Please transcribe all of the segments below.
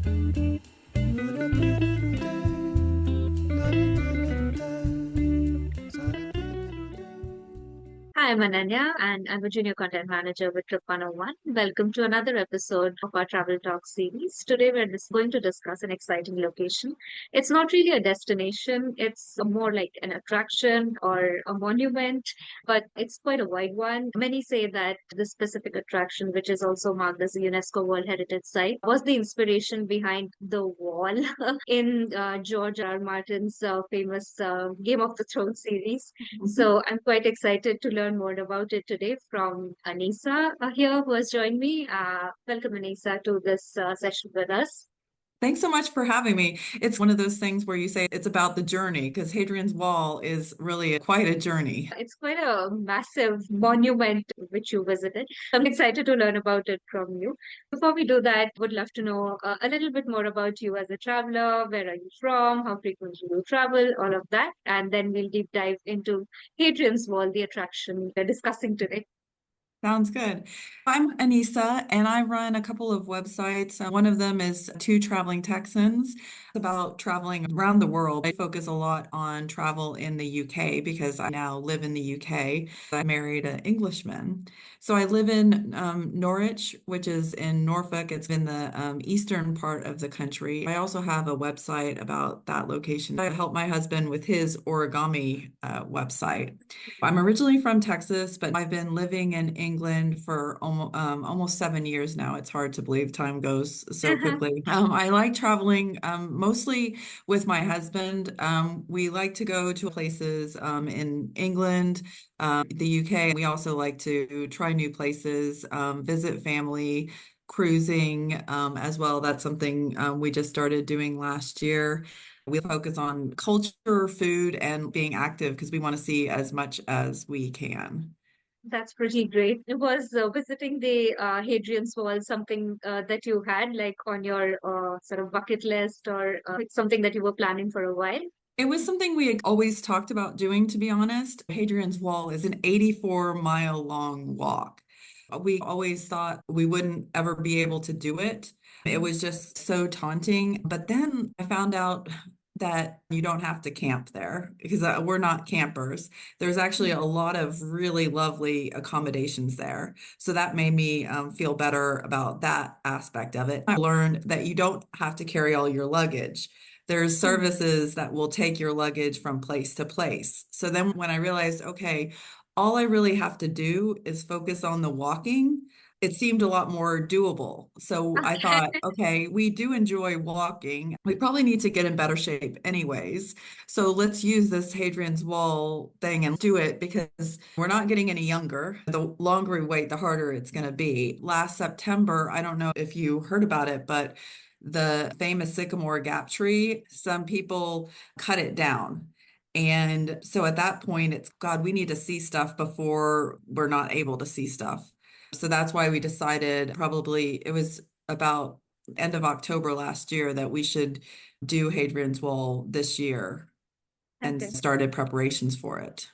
Hi, I'm Ananya, and I'm a junior content manager with Trip 101. Welcome to another episode of our Travel Talk series. Today, we're going to discuss an exciting location. It's not really a destination, it's more like an attraction or a monument, but it's quite a wide one. Many say that this specific attraction, which is also marked as a UNESCO World Heritage Site, was the inspiration behind the wall in George R. R. Martin's famous Game of the Thrones series. So I'm quite excited to learn more about it today from Anisa here, who has joined me. Welcome, Anisa, to this session with us. Thanks so much for having me. It's one of those things where you say it's about the journey because Hadrian's Wall is really quite a journey. It's quite a massive monument which you visited. I'm excited to learn about it from you. Before we do that, would love to know a little bit more about you as a traveler. Where are you from? How frequently you travel? All of that. And then we'll deep dive into Hadrian's Wall, the attraction we're discussing today. Sounds good. I'm Anisa, and I run a couple of websites. One of them is Two Traveling Texans, about traveling around the world. I focus a lot on travel in the UK because I now live in the UK. I married an Englishman. So I live in Norwich, which is in Norfolk. It's in the eastern part of the country. I also have a website about that location. I help my husband with his origami website. I'm originally from Texas, but I've been living in England for almost 7 years now. It's hard to believe time goes so quickly. I like traveling mostly with my husband. We like to go to places in England, the UK. We also like to try new places, visit family, cruising as well. That's something we just started doing last year. We focus on culture, food, and being active because we want to see as much as we can. That's pretty great. It was visiting the Hadrian's Wall something that you had like on your sort of bucket list or it's something that you were planning for a while? It was something we had always talked about doing, to be honest. Hadrian's Wall is an 84-mile long walk. We always thought we wouldn't ever be able to do it. It was just so taunting. But then I found out that you don't have to camp there because we're not campers. There's actually a lot of really lovely accommodations there. So that made me feel better about that aspect of it. I learned that you don't have to carry all your luggage. There's services that will take your luggage from place to place. So then when I realized, okay, all I really have to do is focus on the walking, it seemed a lot more doable. So I Okay. thought, okay, we do enjoy walking. We probably need to get in better shape anyways. So let's use this Hadrian's Wall thing and do it because we're not getting any younger. The longer we wait, the harder it's going to be. Last September, I don't know if you heard about it, but the famous sycamore gap tree, some people cut it down. And so at that point, it's God, we need to see stuff before we're not able to see stuff. So that's why we decided probably it was about end of October last year that we should do Hadrian's Wall this year and Okay. started preparations for it.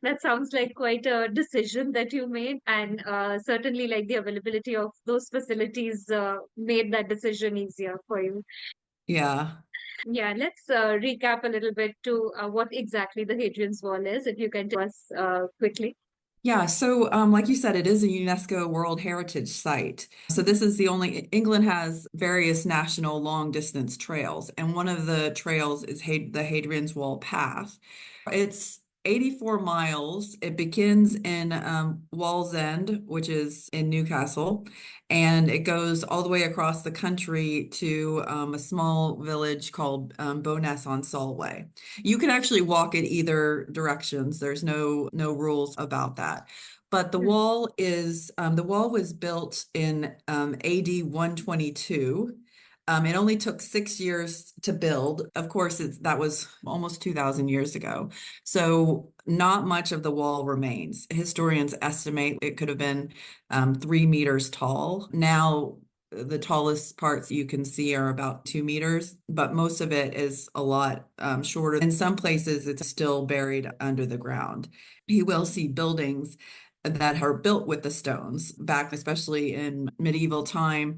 That sounds like quite a decision that you made, and certainly like the availability of those facilities made that decision easier for you. Yeah. Yeah, let's recap a little bit to what exactly the Hadrian's Wall is, if you can tell us quickly. Yeah, so like you said, it is a UNESCO World Heritage Site. So this is the only, England has various national long distance trails, and one of the trails is the Hadrian's Wall Path. It's 84 miles. It begins in Wallsend, which is in Newcastle, and it goes all the way across the country to a small village called Bowness on Solway. You can actually walk in either directions. There's no rules about that. But the wall was built in AD 122. It only took 6 years to build. Of course, that was almost 2,000 years ago. So not much of the wall remains. Historians estimate it could have been 3 meters tall. Now, the tallest parts you can see are about 2 meters, but most of it is a lot shorter. In some places, it's still buried under the ground. You will see buildings that are built with the stones back, especially in medieval time.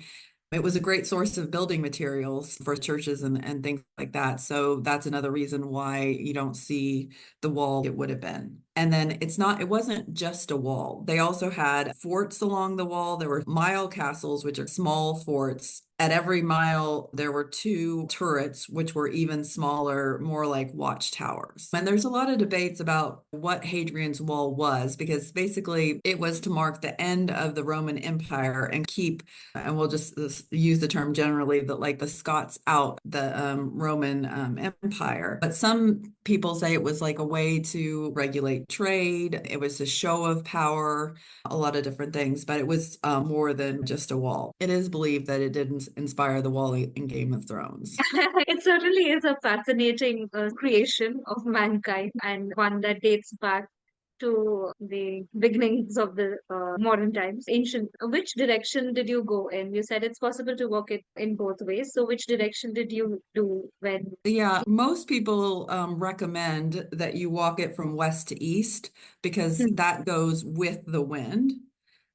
It was a great source of building materials for churches and things like that. So that's another reason why you don't see the wall it would have been. And then it wasn't just a wall. They also had forts along the wall. There were mile castles, which are small forts. At every mile, there were two turrets, which were even smaller, more like watchtowers. And there's a lot of debates about what Hadrian's Wall was, because basically it was to mark the end of the Roman Empire and keep, and we'll just use the term generally, that like the Scots out the Roman Empire. But some people say it was like a way to regulate trade. It was a show of power, a lot of different things, but it was more than just a wall. It is believed that it didn't inspire the wall in Game of Thrones. It certainly is a fascinating creation of mankind and one that dates back to the beginnings of the modern times, ancient. Which direction did you go in? You said it's possible to walk it in both ways. So, which direction did you do when? Yeah, most people recommend that you walk it from west to east because Hmm, that goes with the wind.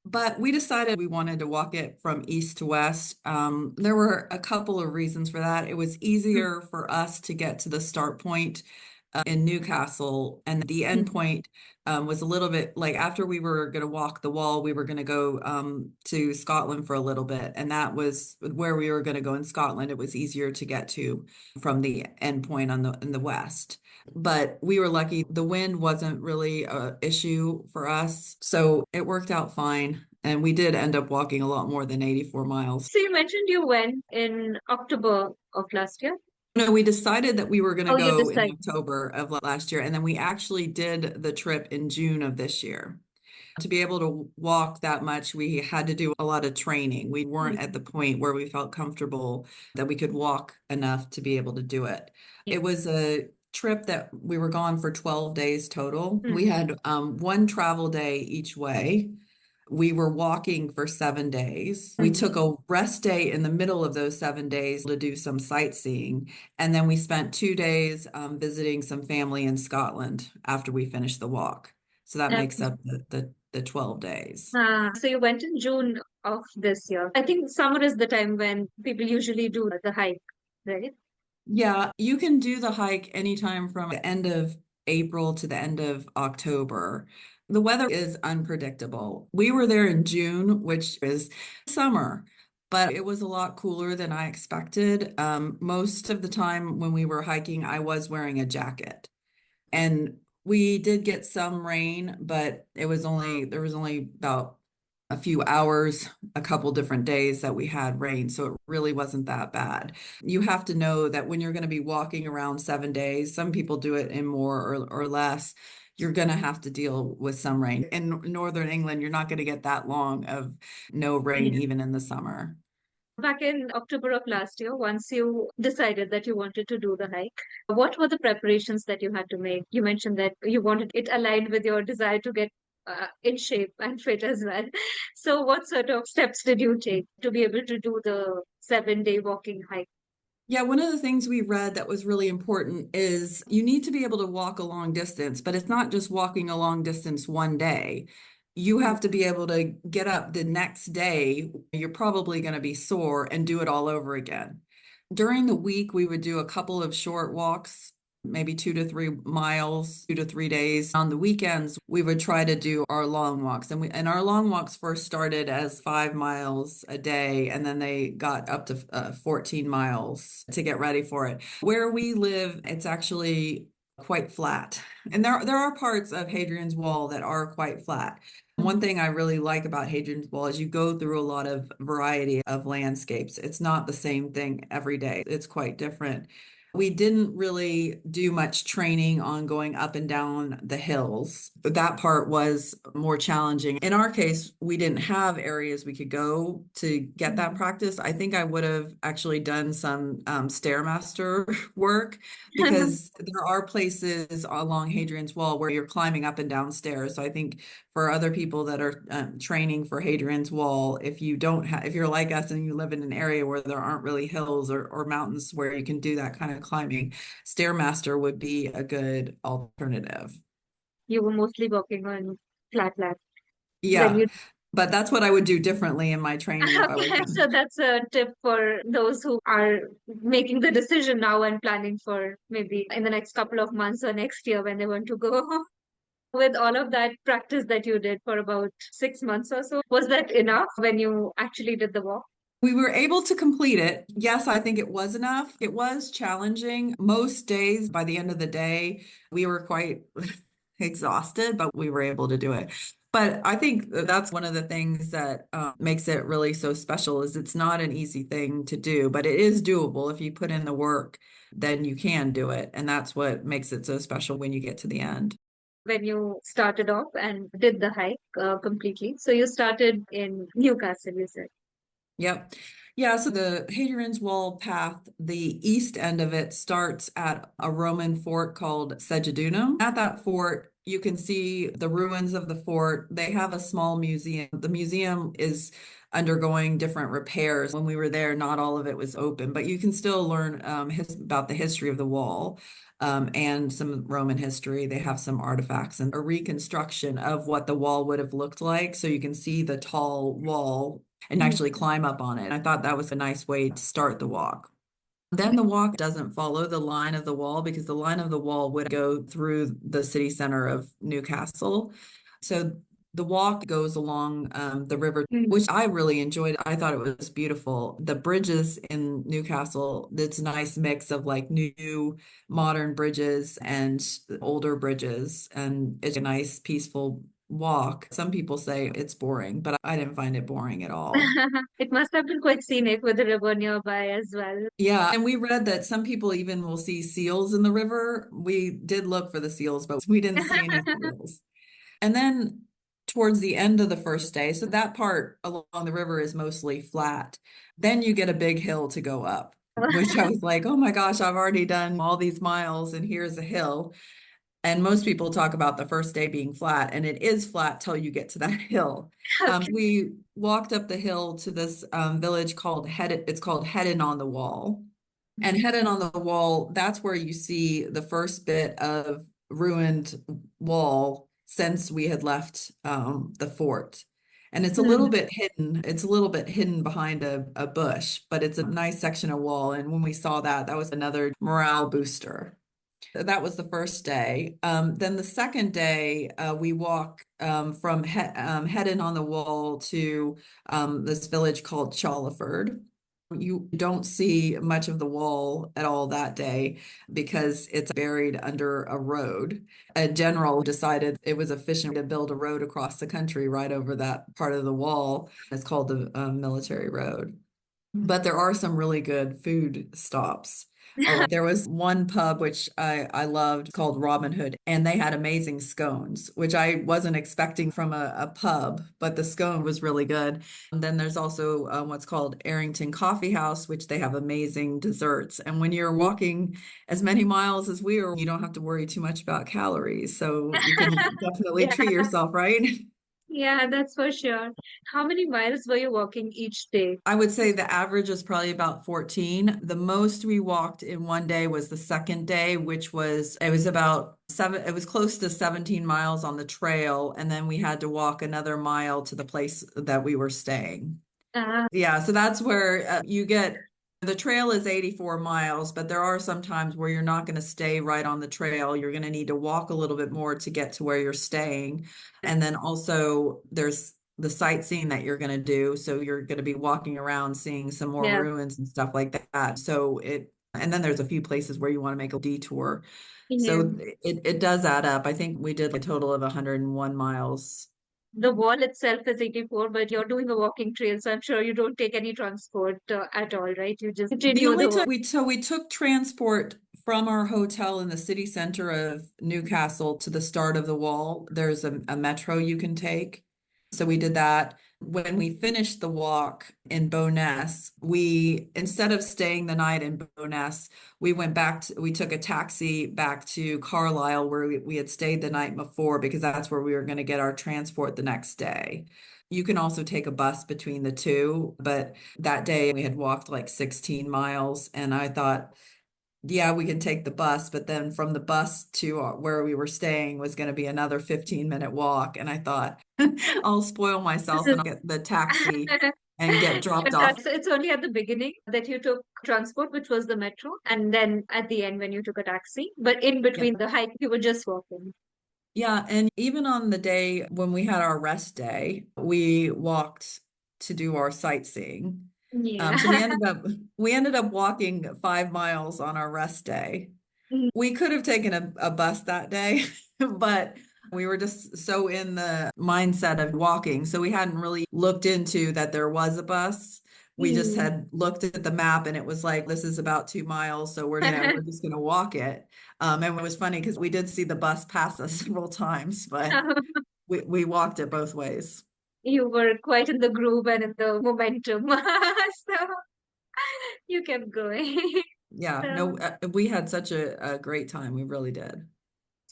But we decided we wanted to walk it from east to west. There were a couple of reasons for that. It was hmm, easier for us to get to the start point in Newcastle, and the end hmm. point was a little bit like after we were going to walk the wall, we were going to go to Scotland for a little bit, and that was where we were going to go in Scotland. It was easier to get to from the end point on the in the west. But we were lucky. The wind wasn't really a issue for us, so it worked out fine. And we did end up walking a lot more than 84 miles. So, you mentioned you went in October of last year. No, we decided that we were going to Oh, you go in decided. October of last year, and then we actually did the trip in June of this year. To be able to walk that much, we had to do a lot of training. We weren't at the point where we felt comfortable that we could walk enough to be able to do it. Yeah. It was a trip that we were gone for 12 days total. Hmm. We had one travel day each way. We were walking for 7 days. We Hmm. took a rest day in the middle of those 7 days to do some sightseeing. And then we spent 2 days visiting some family in Scotland after we finished the walk. So that makes That's, up the 12 days. so you went in June of this year. I think summer is the time when people usually do the hike, right? Yeah, you can do the hike anytime from the end of April to the end of October. The weather is unpredictable. We were there in June, which is summer, but it was a lot cooler than I expected. Most of the time when we were hiking, I was wearing a jacket. And we did get some rain, but there was only about a few hours, a couple different days that we had rain. So it really wasn't that bad. You have to know that when you're going to be walking around 7 days, some people do it in more or less. You're going to have to deal with some rain. In northern England, you're not going to get that long of no rain, Yeah. even in the summer. Back in October of last year, once you decided that you wanted to do the hike, what were the preparations that you had to make? You mentioned that you wanted it aligned with your desire to get in shape and fit as well. So, what sort of steps did you take to be able to do the 7 day walking hike? Yeah, one of the things we read that was really important is you need to be able to walk a long distance, but it's not just walking a long distance one day. You Mm. have to be able to get up the next day. You're probably going to be sore and do it all over again. During the week, we would do a couple of short walks, maybe 2 to 3 miles, 2 to 3 days. On the weekends, we would try to do our long walks. And our long walks first started as 5 miles a day, and then they got up to 14 miles to get ready for it. Where we live, it's actually quite flat. And there are parts of Hadrian's Wall that are quite flat. One thing I really like about Hadrian's Wall is you go through a lot of variety of landscapes. It's not the same thing every day. It's quite different. We didn't really do much training on going up and down the hills. That part was more challenging. In our case, we didn't have areas we could go to get that practice. I think I would have actually done some Stairmaster work because there are places along Hadrian's Wall where you're climbing up and down stairs. So I think for other people that are training for Hadrian's Wall, if you don't have, if you're like us and you live in an area where there aren't really hills or mountains where you can do that kind of climbing, Stairmaster would be a good alternative. You were mostly walking on flat land. Then Yeah. you. But that's what I would do differently in my training if I were Okay, young. so that's a tip for those who are making the decision now and planning for maybe in the next couple of months or next year when they want to go. With all of that practice that you did for about 6 months or so, was that enough when you actually did the walk? We were able to complete it. Yes, I think it was enough. It was challenging. Most days, by the end of the day, we were quite exhausted, but we were able to do it. But I think that's one of the things that makes it really so special is it's not an easy thing to do, but it is doable. If you put in the work, then you can do it. And that's what makes it so special when you get to the end. When you started off and did the hike completely. So you started in Newcastle, you said. Yep. Yeah, so the Hadrian's Wall path, the east end of it starts at a Roman fort called Segedunum. At that fort, you can see the ruins of the fort. They have a small museum. The museum is undergoing different repairs. When we were there, not all of it was open, but you can still learn about the history of the wall. And some Roman history. They have some artifacts and a reconstruction of what the wall would have looked like. So you can see the tall wall and Mhm. actually climb up on it. I thought that was a nice way to start the walk. Then the walk doesn't follow the line of the wall because the line of the wall would go through the city center of Newcastle. So the walk goes along the river, Mhm. which I really enjoyed. I thought it was beautiful. The bridges in Newcastle, it's a nice mix of like new modern bridges and older bridges. And it's a nice, peaceful walk. Some people say it's boring, but I didn't find it boring at all. It must have been quite scenic with the river nearby as well. Yeah, and we read that some people even will see seals in the river. We did look for the seals, but we didn't see any seals. And then towards the end of the first day, so that part along the river is mostly flat. Then you get a big hill to go up, which I was like, oh my gosh, I've already done all these miles and here's a hill. And most people talk about the first day being flat, and it is flat till you get to that hill. Okay. We walked up the hill to this village called It's called Headin on the Wall. And Headin on the Wall, that's where you see the first bit of ruined wall since we had left the fort. And it's a little Mhm. bit hidden. It's a little bit hidden behind a bush, but it's a nice section of wall. And when we saw that, that was another morale booster. That was the first day. Then the second day, we walk from Headin on the Wall to this village called Chalford. You don't see much of the wall at all that day because it's buried under a road. A general decided it was efficient to build a road across the country right over that part of the wall. It's called the military road. But there are some really good food stops. There was one pub which I loved called Robin Hood, and they had amazing scones, which I wasn't expecting from a pub, but the scone was really good. And then there's also what's called Arrington Coffee House, which they have amazing desserts. And when you're walking as many miles as we were, you don't have to worry too much about calories. So you can definitely Yeah, treat yourself, right? yeah, that's for sure. How many miles were you walking each day? I would say the average was probably about 14. The most we walked in one day was the second day, which was, it was about seven, it was close to 17 miles on the trail. And then we had to walk another mile to the place that we were staying. Ah, Yeah, so that's where you get the trail is 84 miles, but there are some times where you're not going to stay right on the trail. You're going to need to walk a little bit more to get to where you're staying. And then also there's the sightseeing that you're going to do. So you're going to be walking around seeing some more yeah. ruins and stuff like that. And then there's a few places where you want to make a detour. Yeah. So it does add up. I think we did a total of 101 miles. The wall itself is 84, but you're doing a walking trail, so I'm sure you don't take any transport at all, right? You just The continue only the time walk. we took transport from our hotel in the city center of Newcastle to the start of the wall. There's a metro you can take. So we did that. When we finished the walk in Bowness, we instead of staying the night in Bowness, we took a taxi back to Carlisle where we had stayed the night before because that's where we were going to get our transport the next day. You can also take a bus between the two, but that day we had walked like 16 miles, and I thought yeah, we can take the bus, but then from the bus to where we were staying was going to be another 15-minute walk. And I thought, I'll spoil This myself is and I'll get the taxi and get dropped off. so it's only at the beginning that you took transport, which was the metro, and then at the end when you took a taxi. But in Yeah. between the hike, you were just walking. Yeah. And even on the day when we had our rest day, we walked to do our sightseeing. Yeah. So we ended up walking 5 miles on our rest day. We could have taken a bus that day, but we were just so in the mindset of walking. So we hadn't really looked into that there was a bus. We just Mm. had looked at the map and it was like, this is about 2 miles. So we're just going to walk it. And it was funny because we did see the bus pass us several times, but we walked it both ways. You were quite in the groove and in the momentum. So you kept going. Yeah, So, no, we had such a great time. We really did.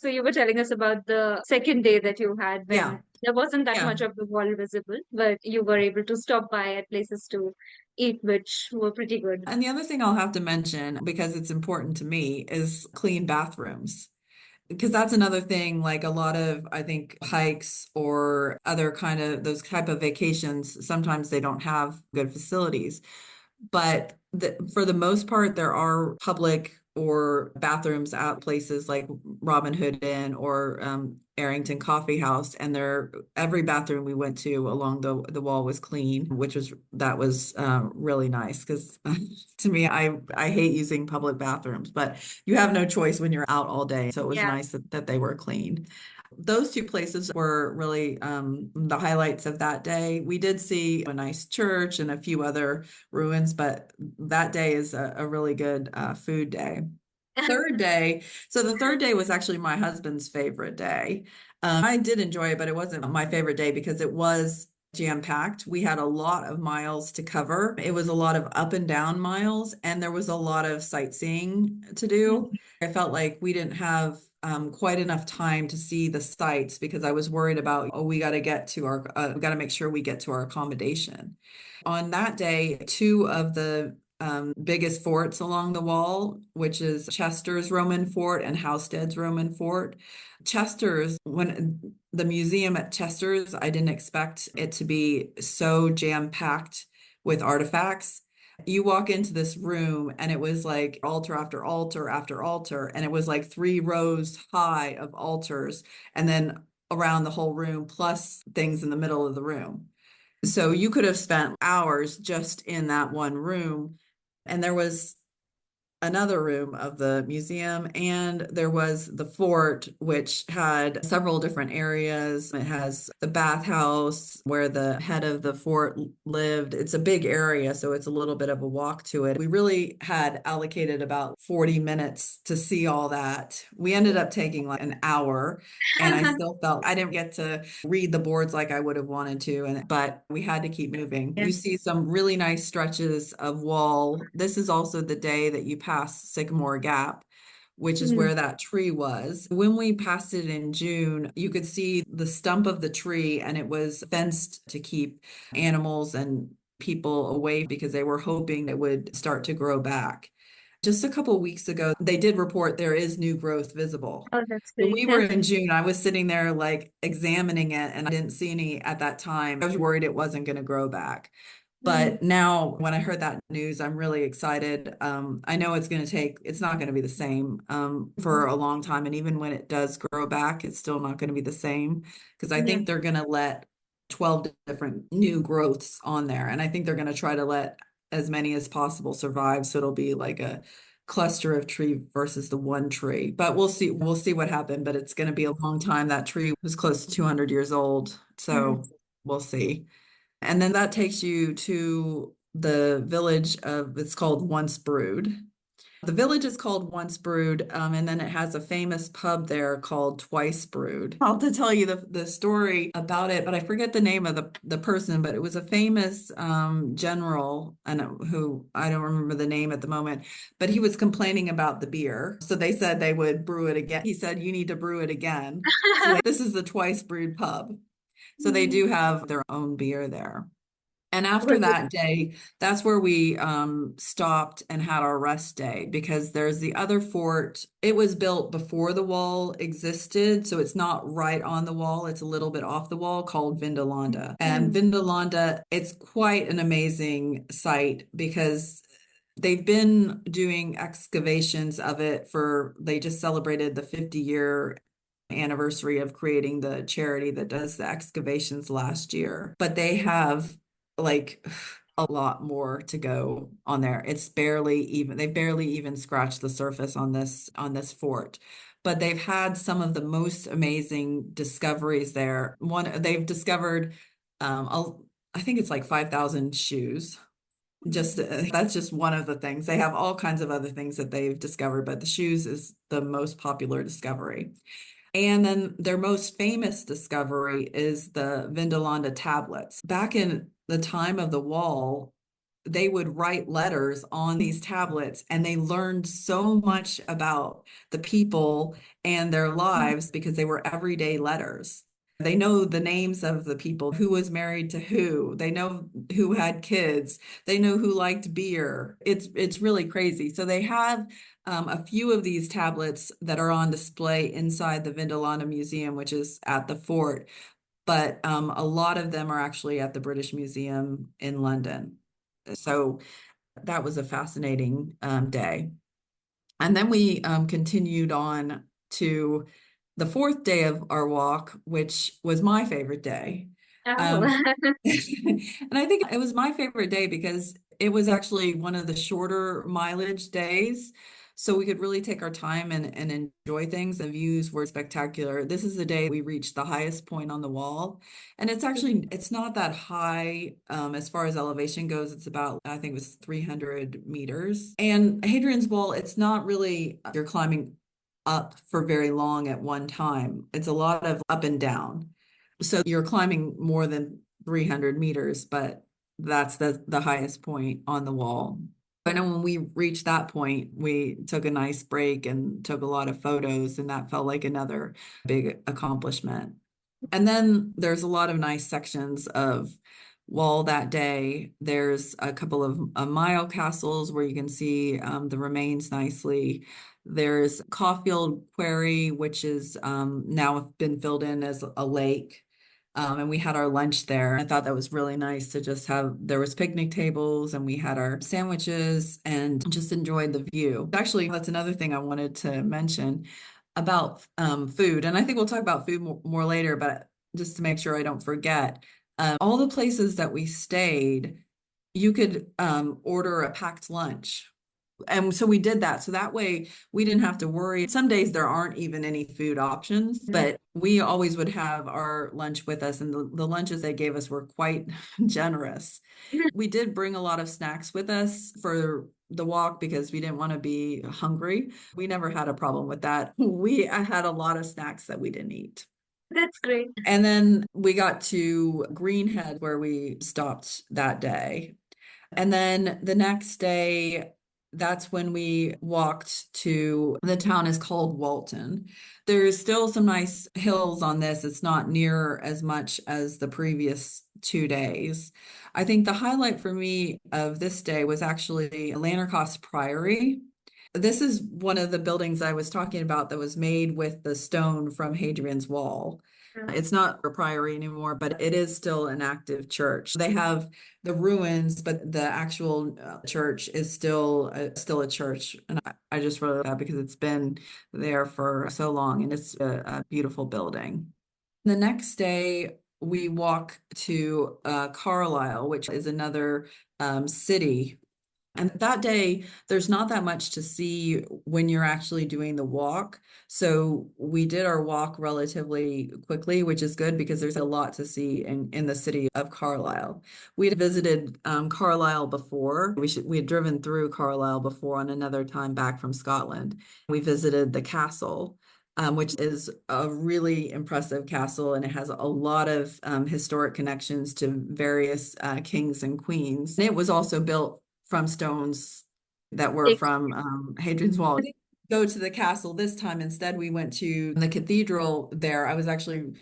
so you were telling us about the second day that you had when Yeah. there wasn't that Yeah. much of the wall visible, but you were able to stop by at places to eat, which were pretty good. And the other thing I'll have to mention, because it's important to me, is clean bathrooms. Because that's another thing, like a lot of, I think, hikes or other kind of those type of vacations, sometimes they don't have good facilities. But for the most part, there are public or bathrooms at places like Robin Hood Inn or Arrington Coffee House, and every bathroom we went to along the wall was clean, that was really nice because to me, I hate using public bathrooms, but you have no choice when you're out all day. So it was Yeah. nice that they were clean. Those two places were really the highlights of that day. We did see a nice church and a few other ruins, but that day is a really good food day. Third day, so the third day was actually my husband's favorite day. I did enjoy it, but it wasn't my favorite day because it was jam-packed. We had a lot of miles to cover. It was a lot of up and down miles, and there was a lot of sightseeing to do. I felt like we didn't have quite enough time to see the sights because I was worried about, oh, we got to make sure we get to our accommodation. On that day, two of the biggest forts along the wall, which is Chester's Roman fort and Housted's Roman fort. Chester's, when the museum at Chester's, I didn't expect it to be so jam-packed with artifacts. You walk into this room and it was like altar after altar after altar, and it was like 3 rows high of altars, and then around the whole room, plus things in the middle of the room. So you could have spent hours just in that one room. And there was another room of the museum, and there was the fort, which had several different areas. It has the bathhouse where the head of the fort lived. It's a big area, so it's a little bit of a walk to it. We really had allocated about 40 minutes to see all that. We ended up taking like an hour, and I still felt I didn't get to read the boards like I would have wanted to, but we had to keep moving. Yeah. You see some really nice stretches of wall. This is also the day that you pass Sycamore Gap, which is Mm. where that tree was. When we passed it in June, you could see the stump of the tree, and it was fenced to keep animals and people away because they were hoping it would start to grow back. Just a couple of weeks ago, they did report there is new growth visible. Oh, that's When great. we were in June, I was sitting there like examining it and I didn't see any at that time. I was worried it wasn't going to grow back. Mm. But now when I heard that news, I'm really excited. I know it's not going to be the same for a long time. And even when it does grow back, it's still not going to be the same because I Yeah. think they're going to let 12 different new growths on there. And I think they're going to try to let as many as possible survive. So it'll be like a cluster of tree versus the one tree. But we'll see. We'll see what happened. But it's going to be a long time. That tree was close to 200 years old. Mm. So we'll see. And then that takes you to the village it's called Once Brewed. The village is called Once Brewed, and then it has a famous pub there called Twice Brewed. I'll have to tell you the story about it, but I forget the name of the person, but it was a famous general, and who I don't remember the name at the moment, but he was complaining about the beer. So they said they would brew it again. He said, you need to brew it again. So this is the Twice Brewed pub. So they Mm. do have their own beer there. And after Was it? that day, that's where we stopped and had our rest day because there's the other fort. It was built before the wall existed, so it's not right on the wall. It's a little bit off the wall called Vindolanda. And Mm, Vindolanda, it's quite an amazing site because they've been doing excavations of it they just celebrated the 50-year anniversary of creating the charity that does the excavations last year. But they have like a lot more to go on there. They've barely even scratched the surface on this fort. But they've had some of the most amazing discoveries there. They've discovered I think it's like 5,000 shoes. Just that's just one of the things. They have all kinds of other things that they've discovered, but the shoes is the most popular discovery. And then their most famous discovery is the Vindolanda tablets. Back in the time of the wall, they would write letters on these tablets, and they learned so much about the people and their lives because they were everyday letters. They know the names of the people, who was married to who. They know who had kids. They know who liked beer. It's really crazy. So they have a few of these tablets that are on display inside the Vindolanda Museum, which is at the fort, but a lot of them are actually at the British Museum in London. So that was a fascinating day. And then we continued on to the fourth day of our walk, which was my favorite day. oh, Um, and I think it was my favorite day because it was actually one of the shorter mileage days. So we could really take our time and enjoy things. The views were spectacular. This is the day we reached the highest point on the wall. And it's not that high as far as elevation goes. It's about, I think it was 300 meters. And Hadrian's Wall, it's not really, you're climbing up for very long at one time. It's a lot of up and down. So you're climbing more than 300 meters, but that's the highest point on the wall. I know when we reached that point, we took a nice break and took a lot of photos, and that felt like another big accomplishment. And then there's a lot of nice sections of wall that day. There's a couple of Mayo castles where you can see the remains nicely. There's Caulfield Quarry, which is now been filled in as a lake. And we had our lunch there. I thought that was really nice to just there was picnic tables and we had our sandwiches and just enjoyed the view. Actually, that's another thing I wanted to mention about food. And I think we'll talk about food more later, but just to make sure I don't forget, all the places that we stayed, you could order a packed lunch. And so we did that. So that way we didn't have to worry. Some days there aren't even any food options, but we always would have our lunch with us. And the lunches they gave us were quite generous. We did bring a lot of snacks with us for the walk because we didn't want to be hungry. We never had a problem with that. I had a lot of snacks that we didn't eat. that's great. And then we got to Greenhead where we stopped that day. And then the next day, that's when we walked to the town is called Walton. There's still some nice hills on this. It's not near as much as the previous 2 days. I think the highlight for me of this day was actually Lanercost Priory. This is one of the buildings I was talking about that was made with the stone from Hadrian's Wall. It's not a priory anymore, but it is still an active church. They have the ruins, but the actual church is still a church. And I just wrote that because it's been there for so long, and it's a beautiful building. The next day, we walk to Carlisle, which is another city. And that day, there's not that much to see when you're actually doing the walk. So we did our walk relatively quickly, which is good because there's a lot to see in the city of Carlisle. We had visited Carlisle before. We had driven through Carlisle before on another time back from Scotland. We visited the castle. Which is a really impressive castle, and it has a lot of historic connections to various kings and queens. And it was also built from stones that were Take- from Hadrian's Wall. We didn't go to the castle this time. Instead, we went to the cathedral there. I was actually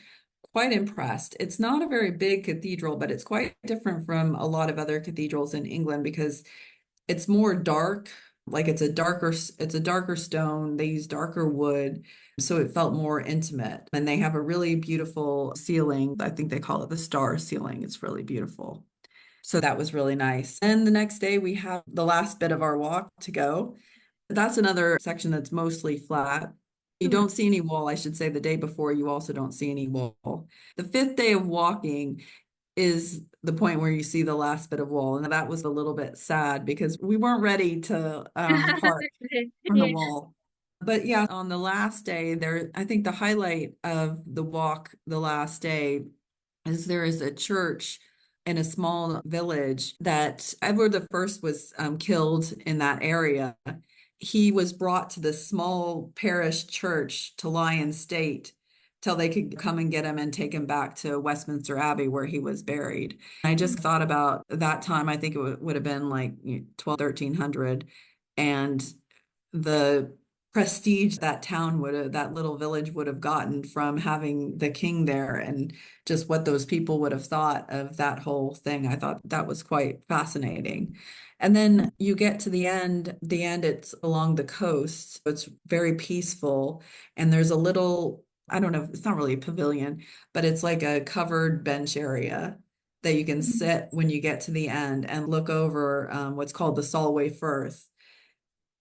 quite impressed. It's not a very big cathedral, but it's quite different from a lot of other cathedrals in England because it's more dark. Like it's a darker stone. They use darker wood, so it felt more intimate. And they have a really beautiful ceiling. I think they call it the star ceiling. It's really beautiful. So that was really nice. And the next day we have the last bit of our walk to go. That's another section that's mostly flat. You Mhm. don't see any wall. I should say the day before you also don't see any wall. The fifth day of walking is the point where you see the last bit of wall. And that was a little bit sad because we weren't ready to park on the Yeah. wall. But yeah, on the last day there, I think the highlight of the walk the last day is there is a church in a small village that Edward the First was killed in that area. He was brought to this small parish church to lie in state till they could come and get him and take him back to Westminster Abbey where he was buried. I just thought about that time. I think it would have been like 12, 1300, and the prestige that town would have, that little village would have gotten from having the king there and just what those people would have thought of that whole thing. I thought that was quite fascinating. And then you get to the end, it's along the coast. It's very peaceful. And there's a little, I don't know, it's not really a pavilion, but it's like a covered bench area that you can sit when you get to the end and look over what's called the Solway Firth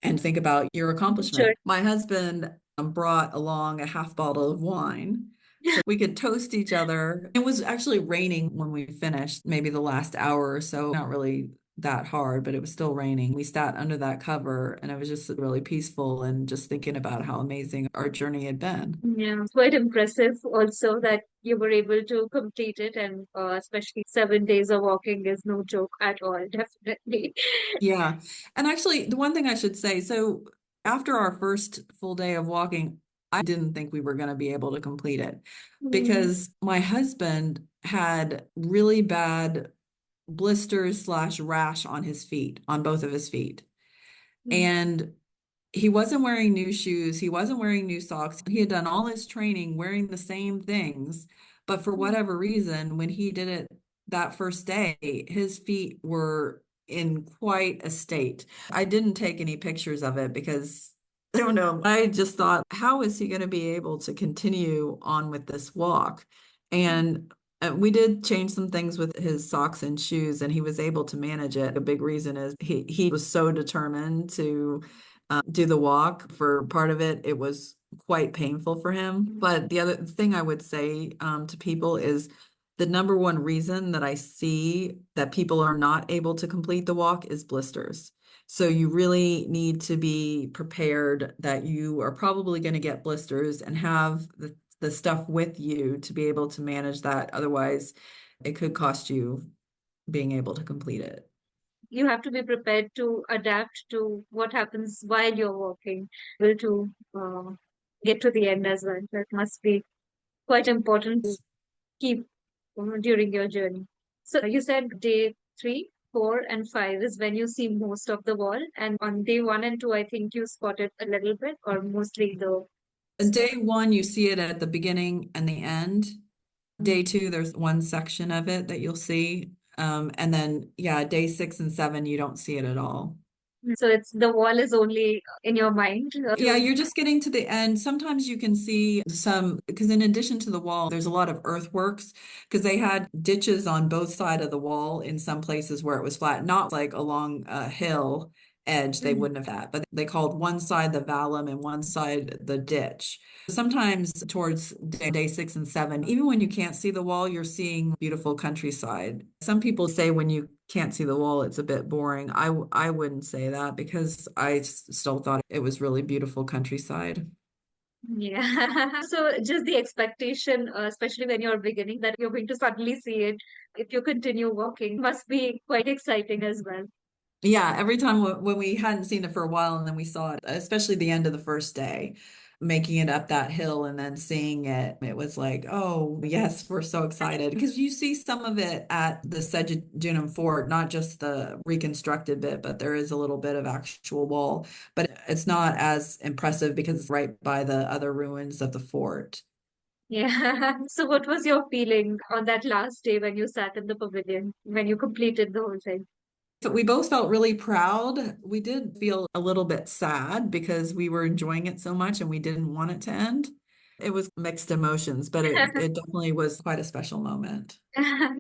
and think about your Sure. accomplishment. My husband brought along a half bottle of wine so we could toast each other. It was actually raining when we finished, maybe the last hour or so, not really that hard, but it was still raining. We sat under that cover and it was just really peaceful and just thinking about how amazing our journey had been. Yeah, quite impressive also that you were able to complete it, and especially 7 days of walking is no joke at all, definitely. Yeah. And actually, the one thing I should say, so after our first full day of walking, I didn't think we were going to be able to complete it Mm, because my husband had really bad blisters slash rash on his feet, on both of his feet. mm, And he wasn't wearing new shoes. He wasn't wearing new socks. He had done all his training wearing the same things. But for mm. whatever reason, when he did it that first day, his feet were in quite a state. I didn't take any pictures of it because I don't know. I just thought, how is he going to be able to continue on with this walk? And we did change some things with his socks and shoes, and he was able to manage it. A big reason is he was so determined to do the walk. For part of it, it was quite painful for him. But the other thing I would say to people is the number one reason that I see that people are not able to complete the walk is blisters. So you really need to be prepared that you are probably going to get blisters and have the stuff with you to be able to manage that. Otherwise, it could cost you being able to complete it. You have to be prepared to adapt to what happens while you're walking, able to get to the end as well. That must be quite important to keep during your journey. So you said day three, four, and five is when you see most of the wall, and on day one and two, I think you spotted a little bit, or mostly the. Day one, you see it at the beginning and the end. Day two, there's one section of it that you'll see. And then, yeah, day six and seven, you don't see it at all. So it's the wall is only in your mind Yeah, to. you're just getting to the end. Sometimes you can see some, because in addition to the wall, there's a lot of earthworks because they had ditches on both sides of the wall in some places where it was flat, not like along a hill edge, they Mhm. wouldn't have had, but they called one side the vallum and one side the ditch. Sometimes towards day six and seven, even when you can't see the wall, you're seeing beautiful countryside. Some people say when you can't see the wall, it's a bit boring. I wouldn't say that because still thought it was really beautiful countryside. Yeah. So just the expectation, especially when you're beginning, that you're going to suddenly see it if you continue walking, must be quite exciting as well. Yeah, every time when we hadn't seen it for a while and then we saw it, especially the end of the first day, making it up that hill and then seeing it, it was like, oh, yes, we're so excited. Because you see some of it at the Sejunum Fort, not just the reconstructed bit, but there is a little bit of actual wall. But it's not as impressive because it's right by the other ruins of the fort. Yeah. So what was your feeling on that last day when you sat in the pavilion, when you completed the whole thing? So we both felt really proud. We did feel a little bit sad because we were enjoying it so much and we didn't want it to end. It was mixed emotions, but it definitely was quite a special moment.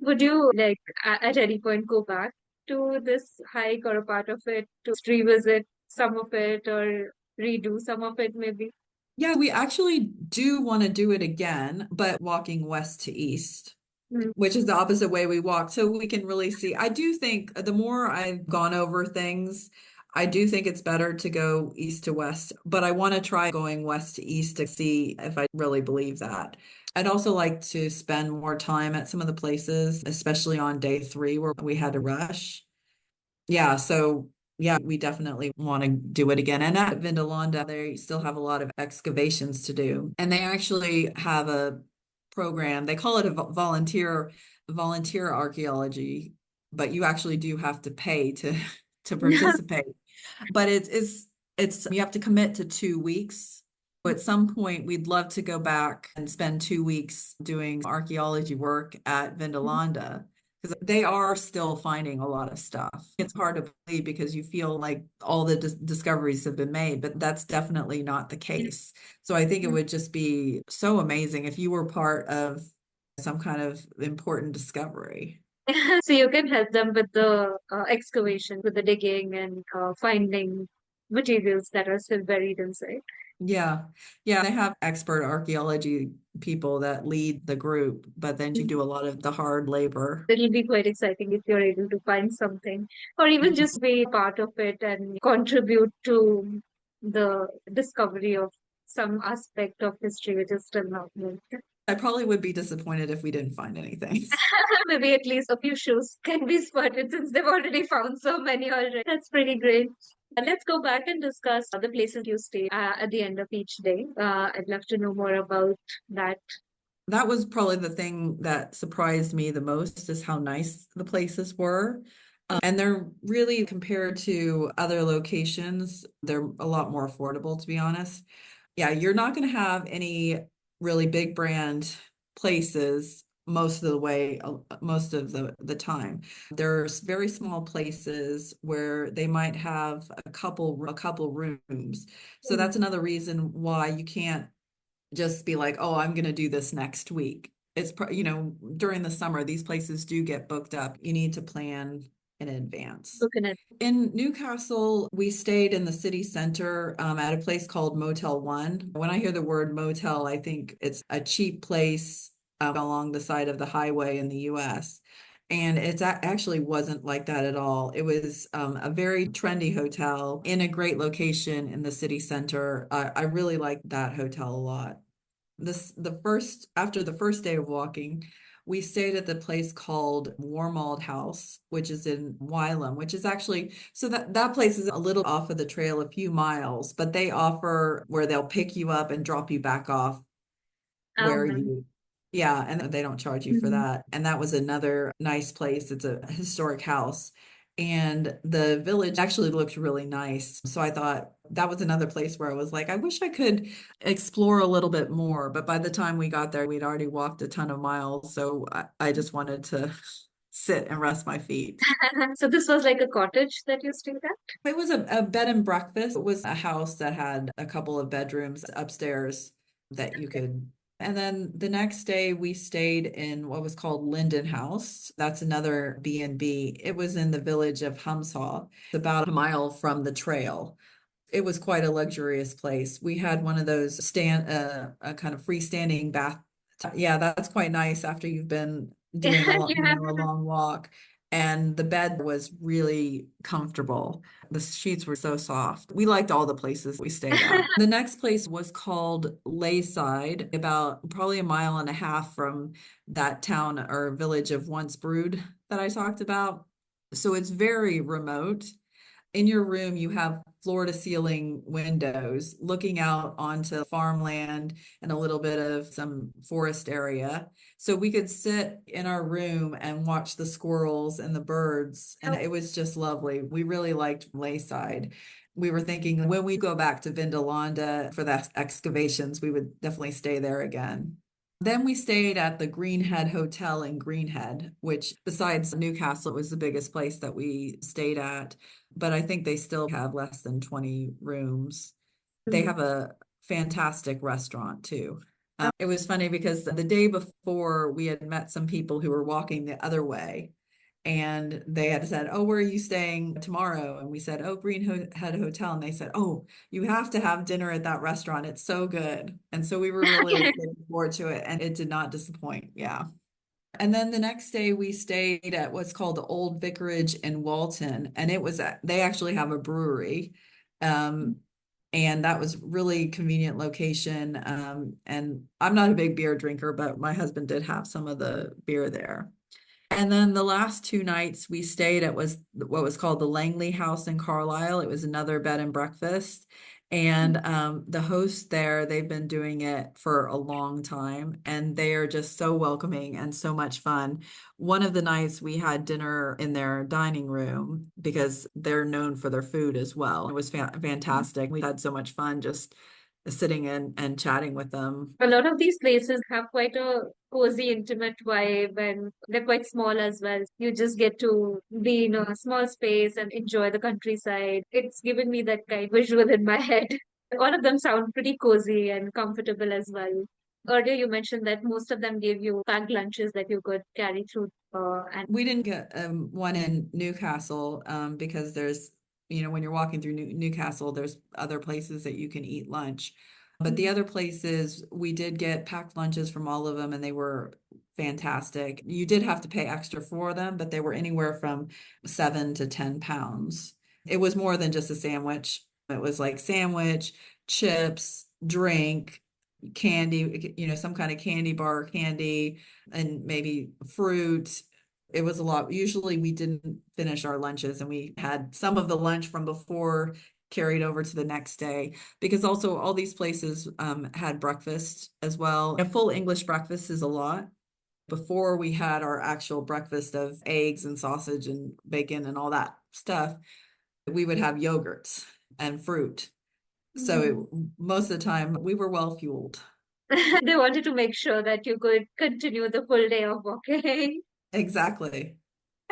Would you like at any point go back to this hike or a part of it to revisit some of it or redo some of it maybe? Yeah, we actually do want to do it again, but walking west to east, Mm. which is the opposite way we walk. So we can really see. I do think the more I've gone over things, I do think it's better to go east to west, but I want to try going west to east to see if I really believe that. I'd also like to spend more time at some of the places, especially on day 3 where we had to rush. Yeah, so yeah, we definitely want to do it again. And at Vindolanda, they still have a lot of excavations to do. And they actually have a program. They call it a volunteer archaeology, but you actually do have to pay to to participate. But it's you have to commit to 2 weeks. So at some point, we'd love to go back and spend 2 weeks doing archaeology work at Vindolanda because they are still finding a lot of stuff. It's hard to believe because you feel like all the discoveries have been made, but that's definitely not the case. So I think it would just be so amazing if you were part of some kind of important discovery. So you can help them with the excavation, with the digging and finding materials that are still buried inside. Yeah. Yeah. They have expert archaeology people that lead the group, but then you do a lot of the hard labor. It'll be quite exciting if you're able to find something, or even just be part of it and contribute to the discovery of some aspect of history which is still not known. I probably would be disappointed if we didn't find anything. Maybe at least a few shoes can be spotted since they've already found so many already. That's pretty great. Let's go back and discuss the places you stay at the end of each day. I'd love to know more about that. That was probably the thing that surprised me the most is how nice the places were. And they're really compared to other locations, they're a lot more affordable, to be honest. Yeah, you're not going to have any really big brand places most of the way, most of the time. There's very small places where they might have a couple rooms. So that's another reason why you can't just be like, oh, I'm going to do this next week. During the summer, these places do get booked up. You need to plan in advance. Looking at In Newcastle, we stayed in the city center at a place called Motel One. When I hear the word motel, I think it's a cheap place along the side of the highway in the US. And actually wasn't like that at all. It was a very trendy hotel in a great location in the city center. I really liked that hotel a lot. After the first day of walking, we stayed at the place called Warmald House, which is in Wylam, which is actually so that place is a little off of the trail, a few miles, but they offer where they'll pick you up and drop you back off where um, you yeah, and they don't charge you for mhm. that. And that was another nice place. It's a historic house. And the village actually looked really nice. So I thought that was another place where I was like, I wish I could explore a little bit more. But by the time we got there, we'd already walked a ton of miles. So I just wanted to sit and rest my feet. So this was like a cottage that you stayed at? It was a bed and breakfast. It was a house that had a couple of bedrooms upstairs that you could. And then the next day we stayed in what was called Linden House. That's another B&B. It was in the village of Humsaw, about a mile from the trail. It was quite a luxurious place. We had one of those a kind of freestanding bath. Yeah, that's quite nice after you've been doing Yeah. a long walk. And the bed was really comfortable. The sheets were so soft. We liked all the places we stayed at. The next place was called Layside, about probably a mile and a half from that town or village of Once Brood that I talked about. So it's very remote. In your room, you have floor to ceiling windows looking out onto farmland and a little bit of some forest area. So we could sit in our room and watch the squirrels and the birds, and it was just lovely. We really liked Layside. We were thinking when we go back to Vindolanda for the excavations, we would definitely stay there again. Then we stayed at the Greenhead Hotel in Greenhead, which besides Newcastle was the biggest place that we stayed at, but I think they still have less than 20 rooms. They Mhm. have a fantastic restaurant too. It was funny because the day before we had met some people who were walking the other way, and they had said, "Oh, where are you staying tomorrow?" And we said, "Oh, Greenhead Hotel." And they said, "Oh, you have to have dinner at that restaurant. It's so good." And so we were really looking forward to it, and it did not disappoint. Yeah. And then the next day we stayed at what's called the Old Vicarage in Walton, and they actually have a brewery. Um, and that was really convenient location. And I'm not a big beer drinker, but my husband did have some of the beer there. And then the last 2 nights we stayed at was what was called the Langley House in Carlisle. It was another bed and breakfast. And the hosts there, they've been doing it for a long time, and they are just so welcoming and so much fun. One of the nights we had dinner in their dining room because they're known for their food as well. It was fantastic. We had so much fun just sitting in and chatting with them. A lot of these places have quite a cozy, intimate vibe, and they're quite small as well. You just get to be in a small space and enjoy the countryside. It's given me that kind of visual in my head. All of them sound pretty cozy and comfortable as well. Earlier, you mentioned that most of them gave you packed lunches that you could carry through. And We didn't get one in Newcastle because when you're walking through Newcastle, there's other places that you can eat lunch. But the other places, we did get packed lunches from all of them, and they were fantastic. You did have to pay extra for them, but they were anywhere from 7 to 10 pounds. It was more than just a sandwich. It was like sandwich, chips, drink, candy, some kind of candy bar, candy, and maybe fruit. It was a lot. Usually we didn't finish our lunches, and we had some of the lunch from before carried over to the next day because also all these places had breakfast as well. A full English breakfast is a lot. Before we had our actual breakfast of eggs and sausage and bacon and all that stuff, we would have yogurts and fruit. So Mhm. most of the time we were well fueled. They wanted to make sure that you could continue the full day of walking. Exactly.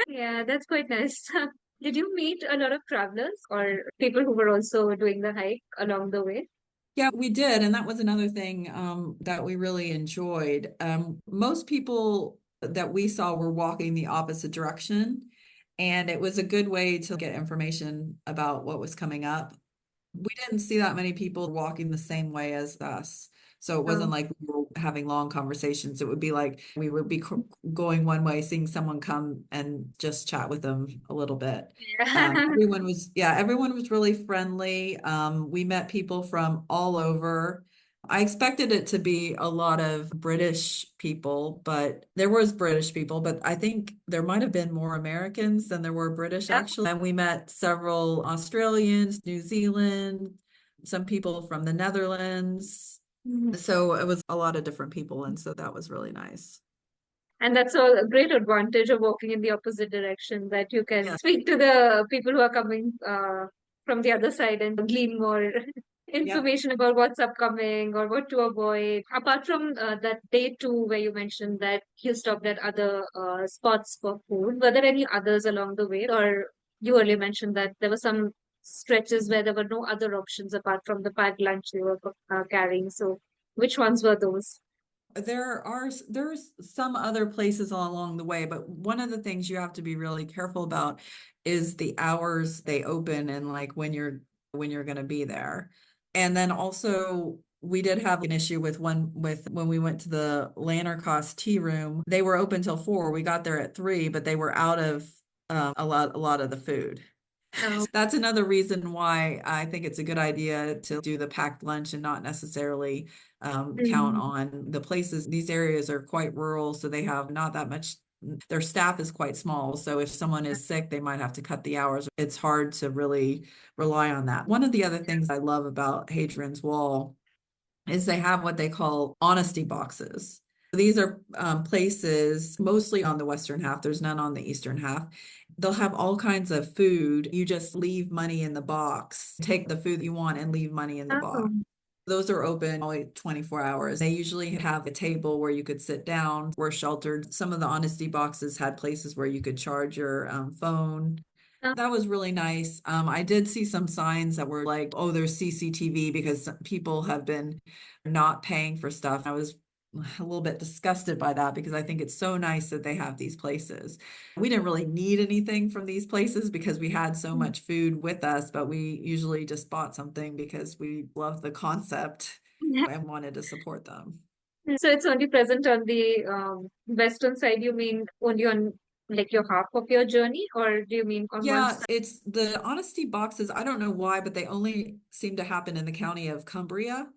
Yeah, that's quite nice. Did you meet a lot of travelers or people who were also doing the hike along the way? Yeah, we did. And that was another thing that we really enjoyed. Most people that we saw were walking the opposite direction, and it was a good way to get information about what was coming up. We didn't see that many people walking the same way as us. So it wasn't Oh, like we were having long conversations. It would be like we would be going one way, seeing someone come and just chat with them a little bit. yeah. Everyone was really friendly. We met people from all over. I expected it to be a lot of British people, but there was British people, but I think there might have been more Americans than there were British actually. And we met several Australians, New Zealand, some people from the Netherlands. Mhm. So it was a lot of different people, and so that was really nice. And that's a great advantage of walking in the opposite direction that you can Yeah. speak to the people who are coming from the other side and glean more Yep. information about what's upcoming or what to avoid. Apart from that day two where you mentioned that you stopped at other spots for food, were there any others along the way? Or you earlier mentioned that there were some stretches where there were no other options apart from the packed lunch they were carrying. So which ones were those? There's some other places along the way, but one of the things you have to be really careful about is the hours they open and like when you're going to be there. And then also we did have an issue with when we went to the Lanarkos tea room. They were open till 4. We got there at 3, but they were out of a lot of the food. Oh. That's another reason why I think it's a good idea to do the packed lunch and not necessarily count Mhm. on the places. These areas are quite rural, so they have not that much. Their staff is quite small. So if someone is sick, they might have to cut the hours. It's hard to really rely on that. One of the other things I love about Hadrian's Wall is they have what they call honesty boxes. These are places mostly on the western half. There's none on the eastern half. They'll have all kinds of food. You just leave money in the box, take the food that you want and leave money in the Oh. box. Those are open only 24 hours. They usually have a table where you could sit down. We're sheltered. Some of the honesty boxes had places where you could charge your phone. That was really nice. I did see some signs that were like, oh, there's CCTV because people have been not paying for stuff. I was a little bit disgusted by that because I think it's so nice that they have these places. We didn't really need anything from these places because we had so much food with us, but we usually just bought something because we love the concept and wanted to support them. So it's only present on the western side, you mean only on like your half of your journey, or do you mean on one Yeah, side? it's the honesty boxes. I don't know why, but they only seem to happen in the county of Cumbria.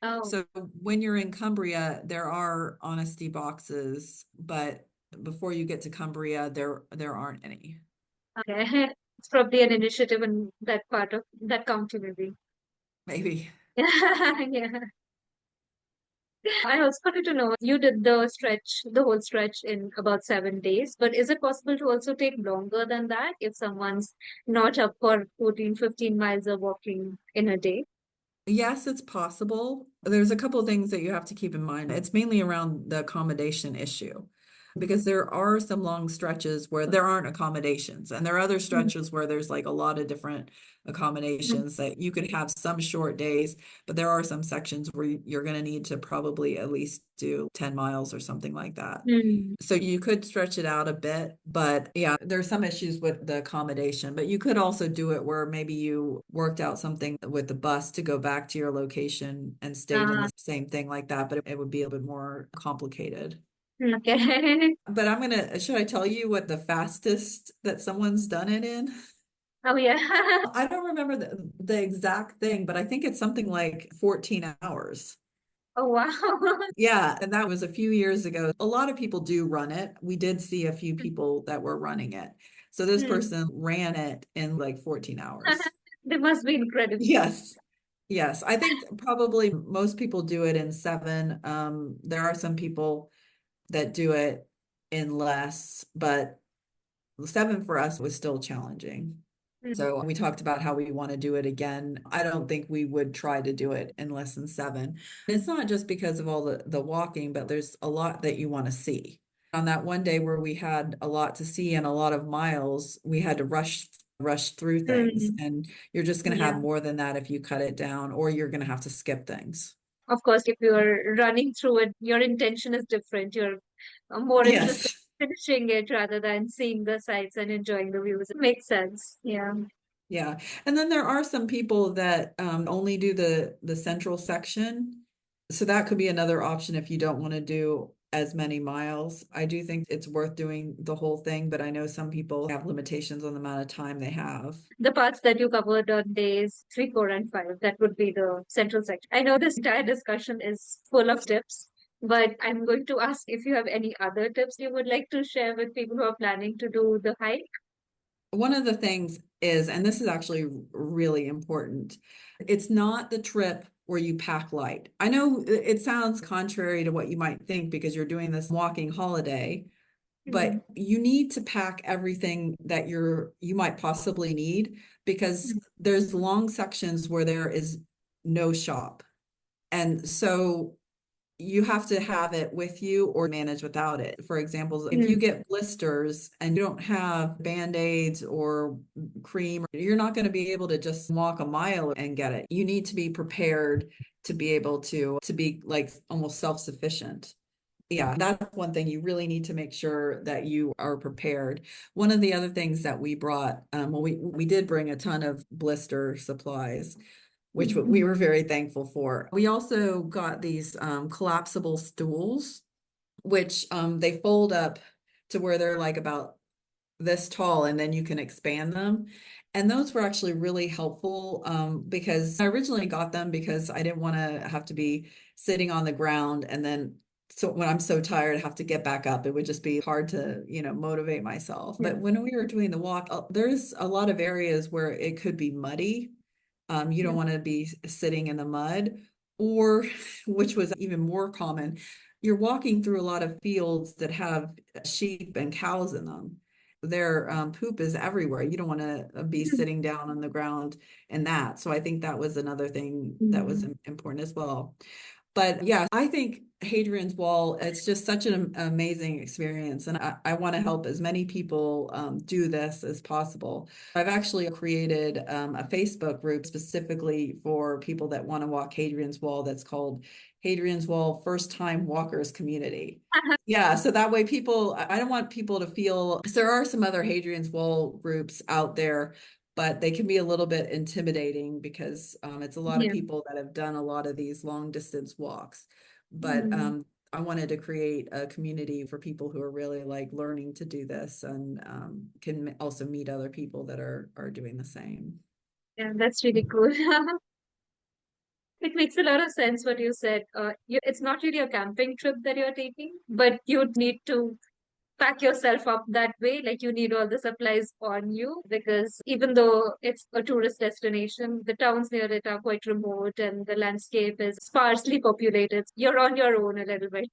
Oh, So when you're in Cumbria, there are honesty boxes, but before you get to Cumbria, there aren't any. okay. It's probably an initiative in that part of that county, maybe. Maybe. Yeah. I also wanted to know, you did the whole stretch in about 7 days, but is it possible to also take longer than that if someone's not up for 14, 15 miles of walking in a day? Yes, it's possible. There's a couple of things that you have to keep in mind. It's mainly around the accommodation issue because there are some long stretches where there aren't accommodations, and there are other stretches where there's like a lot of different accommodations that you could have some short days, but there are some sections where you're going to need to probably at least do 10 miles or something like that. Mm. So you could stretch it out a bit, but yeah, there's some issues with the accommodation. But you could also do it where maybe you worked out something with the bus to go back to your location and stayed in Uh, the same thing like that, but it would be a bit more complicated. okay. But should I tell you what the fastest that someone's done it in? Oh, yeah. I don't remember the exact thing, but I think it's something like 14 hours. Oh, wow. Yeah, and that was a few years ago. A lot of people do run it. We did see a few people that were running it. So this Hmm. person ran it in like 14 hours. They must be incredible. Yes. Yes. I think probably most people do it in 7. There are some people that do it in less, but 7 for us was still challenging. Hmm. So we talked about how we want to do it again. I don't think we would try to do it in less than 7. It's not just because of all the walking, but there's a lot that you want to see. On that one day where we had a lot to see and a lot of miles, we had to rush through things. Hmm. And you're just going to have Yeah. more than that if you cut it down, or you're going to have to skip things. Of course, if you're running through it, your intention is different. You're more interested Yes. in finishing it rather than seeing the sights and enjoying the views. It makes sense. Yeah. Yeah. And then there are some people that only do the central section. So that could be another option if you don't want to do as many miles. I do think it's worth doing the whole thing, but I know some people have limitations on the amount of time they have. The parts that you covered on days 3, 4, and 5, that would be the central section. I know this entire discussion is full of tips, but I'm going to ask if you have any other tips you would like to share with people who are planning to do the hike. One of the things is, and this is actually really important, it's not the trip where you pack light. I know it sounds contrary to what you might think because you're doing this walking holiday, Mhm. but you need to pack everything that you might possibly need because there's long sections where there is no shop. And so you have to have it with you or manage without it. For example, if you Mhm. get blisters and you don't have band-aids or cream, you're not going to be able to just walk a mile and get it. You need to be prepared to be able to be like almost self-sufficient. Yeah, that's one thing you really need to make sure that you are prepared. One of the other things that we brought, well, we did bring a ton of blister supplies, which we were very thankful for. We also got these collapsible stools, which they fold up to where they're like about this tall and then you can expand them. And those were actually really helpful because I originally got them because I didn't want to have to be sitting on the ground and then so when I'm so tired, I have to get back up. It would just be hard to, motivate myself. Yeah. But when we were doing the walk, there's a lot of areas where it could be muddy. You don't Yeah. want to be sitting in the mud, or which was even more common, you're walking through a lot of fields that have sheep and cows in them. their poop is everywhere. You don't want to be sitting down on the ground in that. So I think that was another thing that was Mhm. important as well. But yeah, I think Hadrian's Wall, it's just such an amazing experience. And I want to help as many people do this as possible. I've actually created a Facebook group specifically for people that want to walk Hadrian's Wall that's called Hadrian's Wall First Time Walkers Community. Yeah, so that way people, I don't want people to feel, 'cause there are some other Hadrian's Wall groups out there, but they can be a little bit intimidating because it's a lot of Yeah. people that have done a lot of these long distance walks. But Mhm. I wanted to create a community for people who are really like learning to do this and can also meet other people that are doing the same. Yeah, that's really cool. It makes a lot of sense what you said. It's not really a camping trip that you're taking, but you need to pack yourself up that way. Like you need all the supplies on you because even though it's a tourist destination, the towns near it are quite remote and the landscape is sparsely populated. You're on your own a little bit.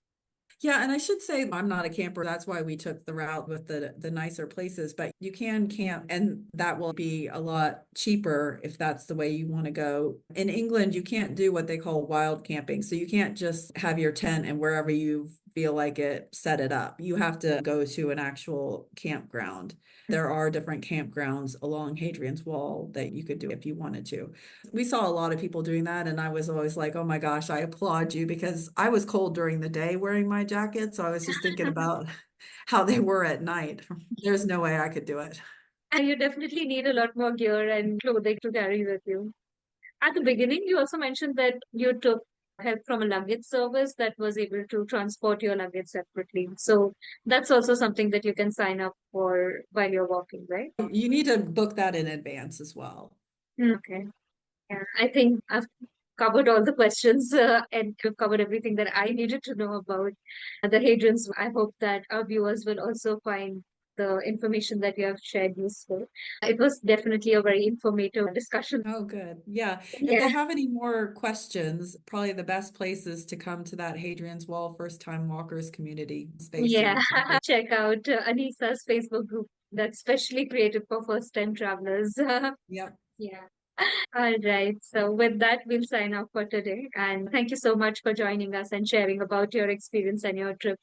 Yeah, and I should say I'm not a camper. That's why we took the route with the nicer places, but you can camp and that will be a lot cheaper if that's the way you want to go. In England, you can't do what they call wild camping. So you can't just have your tent and wherever you feel like it, set it up. You have to go to an actual campground. There are different campgrounds along Hadrian's Wall that you could do if you wanted to. We saw a lot of people doing that, and I was always like, oh my gosh, I applaud you because I was cold during the day wearing my jacket. So I was just thinking about how they were at night. There's no way I could do it. And you definitely need a lot more gear and clothing to carry with you. At the beginning, you also mentioned that you took help from a luggage service that was able to transport your luggage separately. So that's also something that you can sign up for while you're walking, right? You need to book that in advance as well. Okay. Yeah, I think I've covered all the questions and you've covered everything that I needed to know about the Hadrians. I hope that our viewers will also find the information that you have shared useful. It was definitely a very informative discussion. Oh, good. Yeah. If Yeah, they have any more questions, probably the best place is to come to that Hadrian's Wall First Time Walkers community space yeah. and Check out Anisa's Facebook group that's specially created for first-time travelers. yep. Yeah. All right. So with that, we'll sign off for today. And thank you so much for joining us and sharing about your experience and your trip.